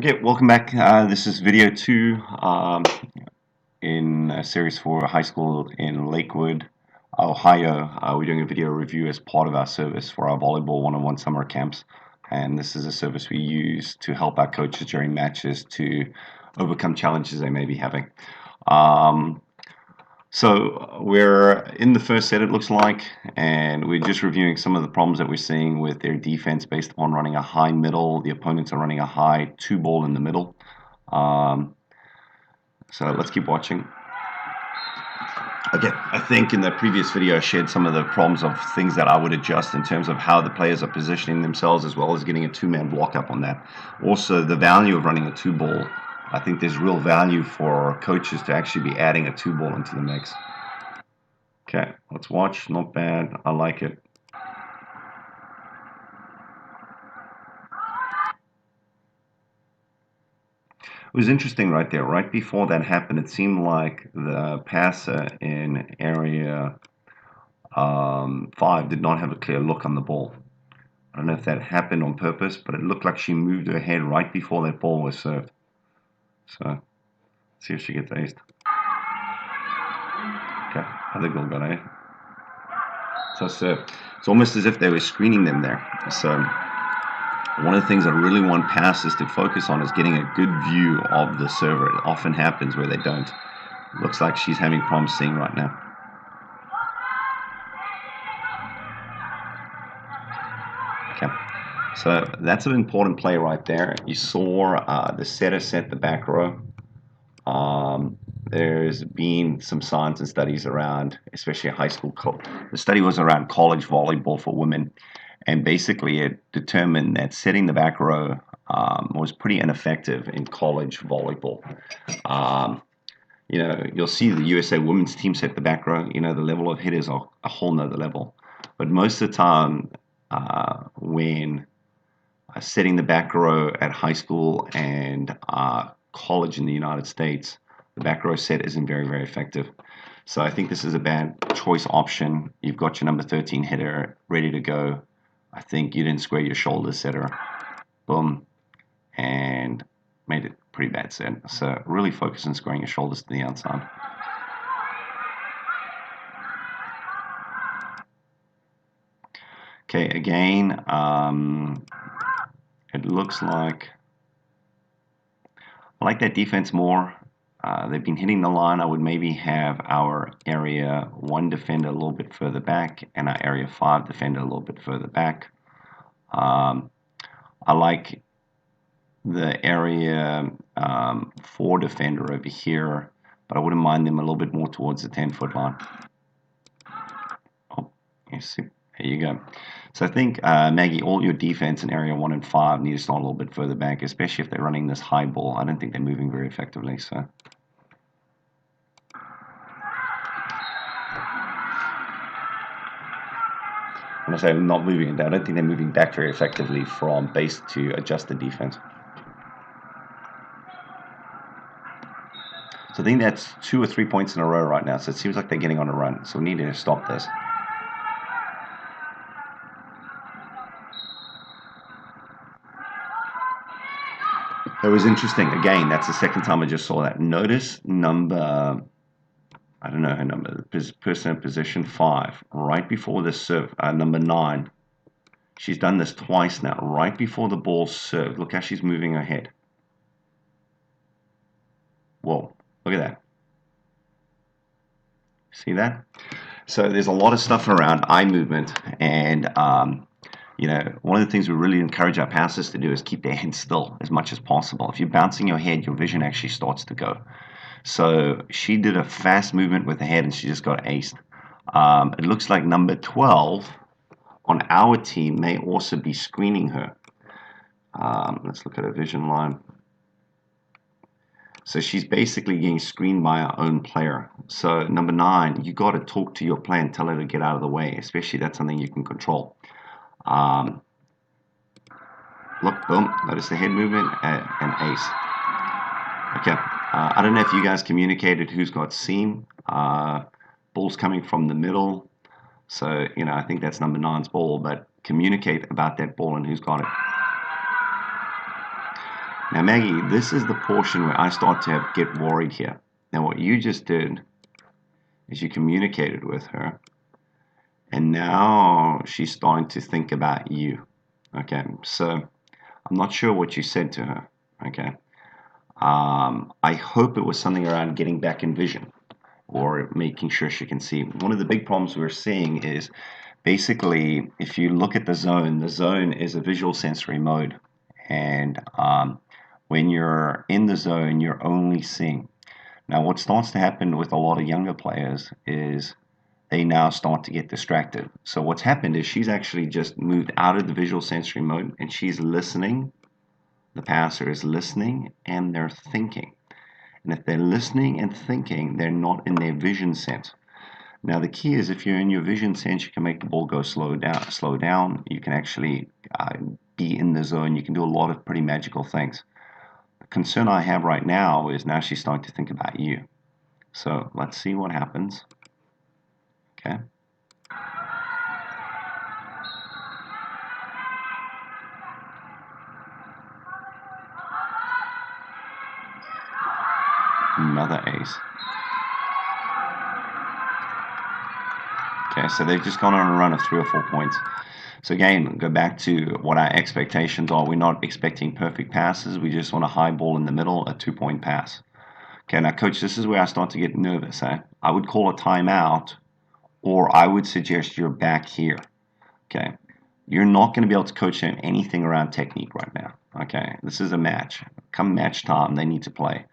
Okay, welcome back. This is video 2 in a series for a high school in Lakewood, Ohio. We're doing a video review as part of our service for our Volleyball 1-on-1 summer camps. And this is a service we use to help our coaches during matches to overcome challenges they may be having. So we're in the first set, it looks like, and we're just reviewing some of the problems that we're seeing with their defense based upon running a high middle. The opponents are running a high 2-ball in the middle. So let's keep watching. Okay, I think in the previous video I shared some of the problems of things that I would adjust in terms of how the players are positioning themselves, as well as getting a 2-man block up on that. Also, the value of running a 2-ball. I think there's real value for coaches to actually be adding a 2-ball into the mix. Okay, let's watch. Not bad. I like it. It was interesting right there. Right before that happened, it seemed like the passer in area 5 did not have a clear look on the ball. I don't know if that happened on purpose, but it looked like she moved her head right before that ball was served. So, let's see if she gets aced. Okay, other girl got aced. So it's almost as if they were screening them there. So one of the things I really want passers to focus on is getting a good view of the server. It often happens where they don't. Looks like she's having problems seeing right now. Okay, so that's an important play right there. You saw the setter set the back row. There's been some science and studies around, especially high school. The study was around college volleyball for women, and basically it determined that setting the back row was pretty ineffective in college volleyball. You'll see the USA women's team set the back row. The level of hit is a whole nother level. But most of the time, when setting the back row at high school and college in the United States, the back row set isn't very, very effective. So I think this is a bad choice option. You've got your number 13 hitter ready to go. I think you didn't square your shoulders, setter. Boom. And made it pretty bad set. So really focus on squaring your shoulders to the outside. Okay, again, it looks like I like that defense more. They've been hitting the line. I would maybe have our area 1 defender a little bit further back and our area 5 defender a little bit further back. I like the area 4 defender over here, but I wouldn't mind them a little bit more towards the 10-foot line. Oh, you see, there you go. So I think, Maggie, all your defense in area 1 and 5 need to start a little bit further back, especially if they're running this high ball. I don't think they're moving very effectively. So. When I say not moving, I don't think they're moving back very effectively from base to adjusted defense. So I think that's 2 or 3 points in a row right now. So it seems like they're getting on a run. So we need to stop this. It was interesting. Again, that's the second time I just saw that. Notice number, I don't know her number, person in position 5, right before the serve, number 9. She's done this twice now, right before the ball's served. Look how she's moving her head. Whoa, look at that. See that? So there's a lot of stuff around eye movement, and one of the things we really encourage our passers to do is keep their head still as much as possible. If you're bouncing your head, your vision actually starts to go. So she did a fast movement with the head, and she just got aced. It looks like number 12 on our team may also be screening her. Let's look at her vision line. So she's basically getting screened by her own player. So number 9, you got to talk to your player and tell her to get out of the way, especially that's something you can control. Look, boom, notice the head movement and ace. Okay, I don't know if you guys communicated who's got seam. Ball's coming from the middle. So, I think that's number 9's ball, but communicate about that ball and who's got it. Now, Maggie, this is the portion where I start to get worried here. Now, what you just did is you communicated with her, and now she's starting to think about you. Okay, so I'm not sure what you said to her. Okay, I hope it was something around getting back in vision or making sure she can see. One of the big problems we're seeing is basically if you look at the zone is a visual sensory mode. And when you're in the zone, you're only seeing. Now, what starts to happen with a lot of younger players is they now start to get distracted. So what's happened is she's actually just moved out of the visual sensory mode and she's listening. The passer is listening and they're thinking. And if they're listening and thinking, they're not in their vision sense. Now the key is if you're in your vision sense, you can make the ball go slow down. Slow down. You can actually be in the zone. You can do a lot of pretty magical things. The concern I have right now is now she's starting to think about you. So let's see what happens. Okay. Another ace. Okay, so they've just gone on a run of 3 or 4 points. So again, go back to what our expectations are. We're not expecting perfect passes. We just want a high ball in the middle, a 2-point pass. Okay, now coach, this is where I start to get nervous. I would call a timeout, or I would suggest you're back here. Okay, you're not going to be able to coach them anything around technique right now. Okay, this is a match. Come match time, they need to play.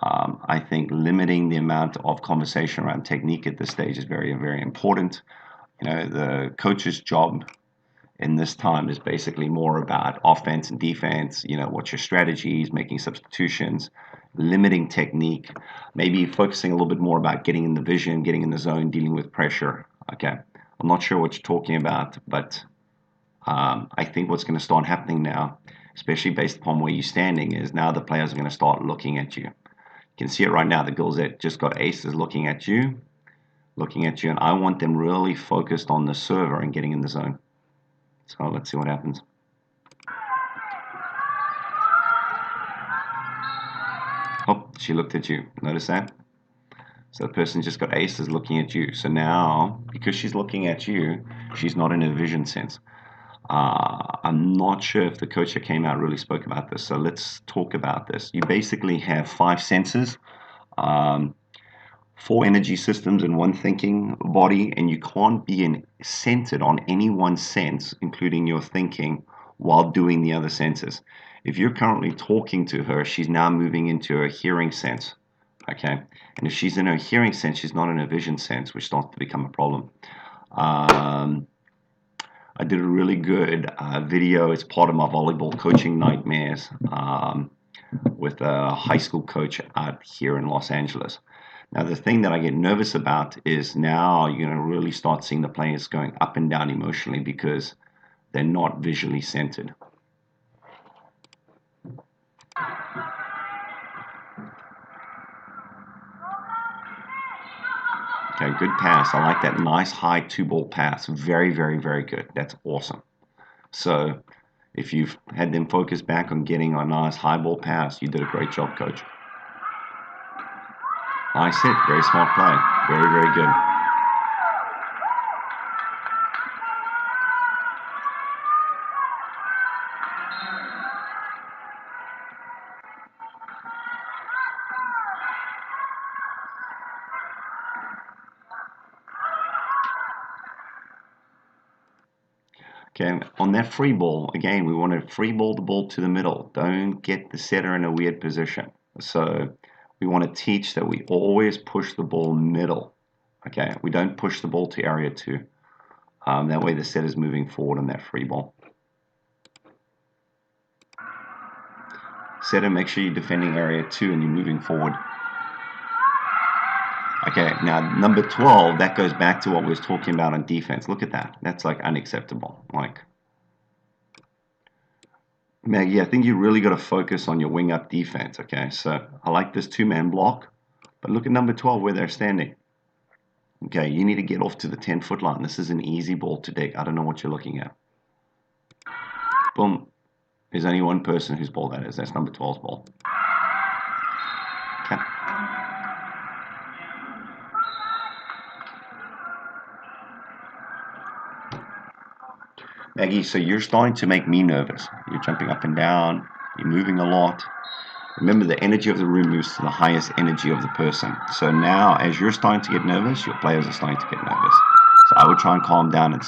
I think limiting the amount of conversation around technique at this stage is very, very important. You know, the coach's job in this time is basically more about offense and defense. You know, what's your strategies, making substitutions, limiting technique, maybe focusing a little bit more about getting in the vision, getting in the zone, dealing with pressure. Okay, I'm not sure what you're talking about, but I think what's going to start happening now, especially based upon where you're standing, is now the players are going to start looking at you. You can see it right now. The girls that just got aces looking at you, and I want them really focused on the server and getting in the zone. So let's see what happens. Oh, she looked at you. Notice that? So the person just got aces looking at you. So now, because she's looking at you, she's not in her vision sense. I'm not sure if the coach that came out really spoke about this. So let's talk about this. You basically have 5 senses. 4 energy systems in one thinking body, and you can't be centered on any one sense, including your thinking, while doing the other senses. If you're currently talking to her, she's now moving into her hearing sense. Okay, and if she's in her hearing sense, she's not in her vision sense, which starts to become a problem. I did a really good video. It's part of my volleyball coaching nightmares with a high school coach out here in Los Angeles. Now, the thing that I get nervous about is now you're going to really start seeing the players going up and down emotionally because they're not visually centered. Okay, good pass. I like that nice high 2-ball pass. Very, very, very good. That's awesome. So if you've had them focus back on getting a nice high ball pass, you did a great job, coach. Nice hit. Very smart play. Very, very good. Okay, on that free ball, again, we want to free ball the ball to the middle. Don't get the setter in a weird position. So we want to teach that we always push the ball middle. Okay, we don't push the ball to area 2. That way the set is moving forward on that free ball. Setter, make sure you're defending area 2 and you're moving forward. Okay, now number 12, that goes back to what we was talking about on defense. Look at that. That's like unacceptable. Like, Maggie, I think you really got to focus on your wing up defense. Okay, so I like this 2-man block, but look at number 12 where they're standing. Okay, you need to get off to the 10-foot line. This is an easy ball to dig. I don't know what you're looking at. Boom. There's only one person whose ball that is. That's number 12's ball. Okay. Maggie, so you're starting to make me nervous. You're jumping up and down. You're moving a lot. Remember, the energy of the room moves to the highest energy of the person. So now, as you're starting to get nervous, your players are starting to get nervous. So I would try and calm down and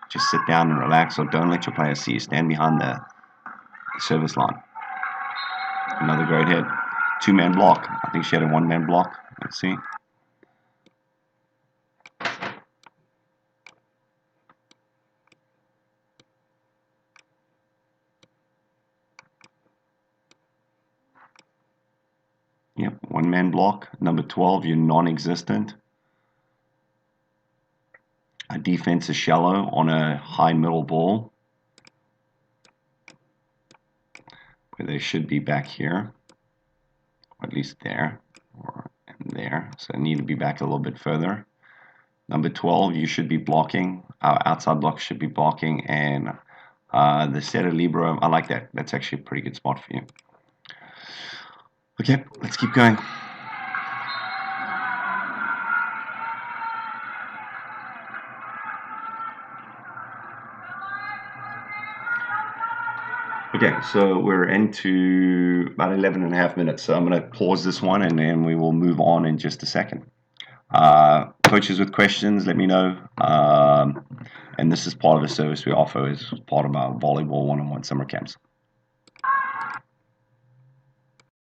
just sit down and relax, or don't let your players see you. Stand behind the service line. Another great hit. Two-man block. I think she had a one-man block. Let's see. Yep, one-man block. Number 12, you're non-existent. A defense is shallow on a high middle ball, where they should be back here, or at least there, or there. So I need to be back a little bit further. Number 12, you should be blocking. Outside block should be blocking, and the setter libero, I like that. That's actually a pretty good spot for you. Okay, let's keep going. Okay, so we're into about 11 and a half minutes. So I'm going to pause this one and then we will move on in just a second. Coaches with questions, let me know. And this is part of the service we offer as part of our Volleyball 1-on-1 summer camps.